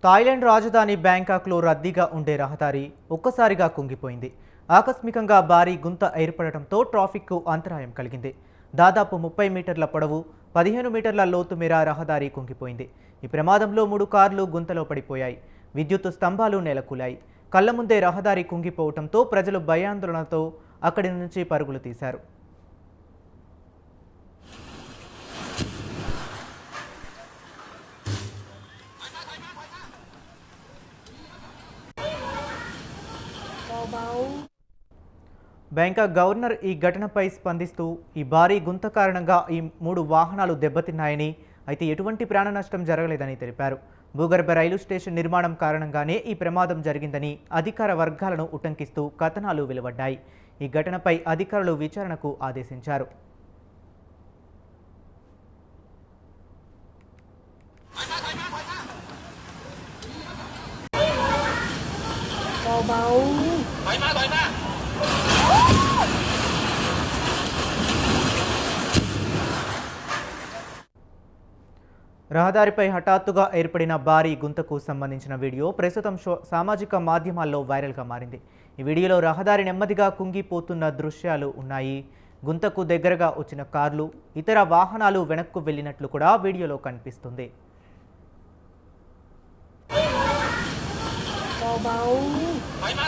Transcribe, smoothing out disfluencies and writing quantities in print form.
Thailand రాజధాని బ్యాంకాక్లో రద్దీగా ఉండే రహదారి ఒక్కసారిగా కుంగిపోయింది. ఆకస్మికంగా భారీ గుంత ఏర్పడటంతో ట్రాఫిక్కు అంతరాయం కలిగింది. దాదాపు 30 మీటర్ల పొడవు, 15 మీటర్ల లోతు మేర రహదారి కుంగిపోయింది. ఈ ప్రమాదంలో 3 కార్లు గుంతలో పడిపోయాయి. విద్యుత్ స్తంభాలు నెలకూలాయి. కళ్ల ముందే రహదారి కుంగిపోవడంతో ప్రజలు భయాందోళనతో అక్కడి నుంచి పరుగులు తీశారు. బ్యాంకాక్ గవర్నర్ ఈ ఘటనపై స్పందిస్తూ ఈ భారీ గుంత కారణంగా ఈ 3 వాహనాలు దెబ్బతిన్నాయని, అయితే ఎటువంటి ప్రాణ నష్టం జరగలేదని తెలిపారు. భూగర్భ రైలు స్టేషన్ నిర్మాణం కారణంగానే ఈ ప్రమాదం జరిగిందని అధికార వర్గాలను ఉటంకిస్తూ కథనాలు వెలువడ్డాయి. ఈ ఘటనపై అధికారులు విచారణకు ఆదేశించారు. రహదారిపై హఠాత్తుగా ఏర్పడిన భారీ గుంతకు సంబంధించిన వీడియో ప్రస్తుతం సామాజిక మాధ్యమాల్లో వైరల్గా మారింది. ఈ వీడియోలో రహదారి నెమ్మదిగా కుంగిపోతున్న దృశ్యాలు ఉన్నాయి. గుంతకు దగ్గరగా వచ్చిన కార్లు, ఇతర వాహనాలు వెనక్కు వెళ్ళినట్లు కూడా వీడియోలో కనిపిస్తుంది. Bầu bầu. Thoải mái.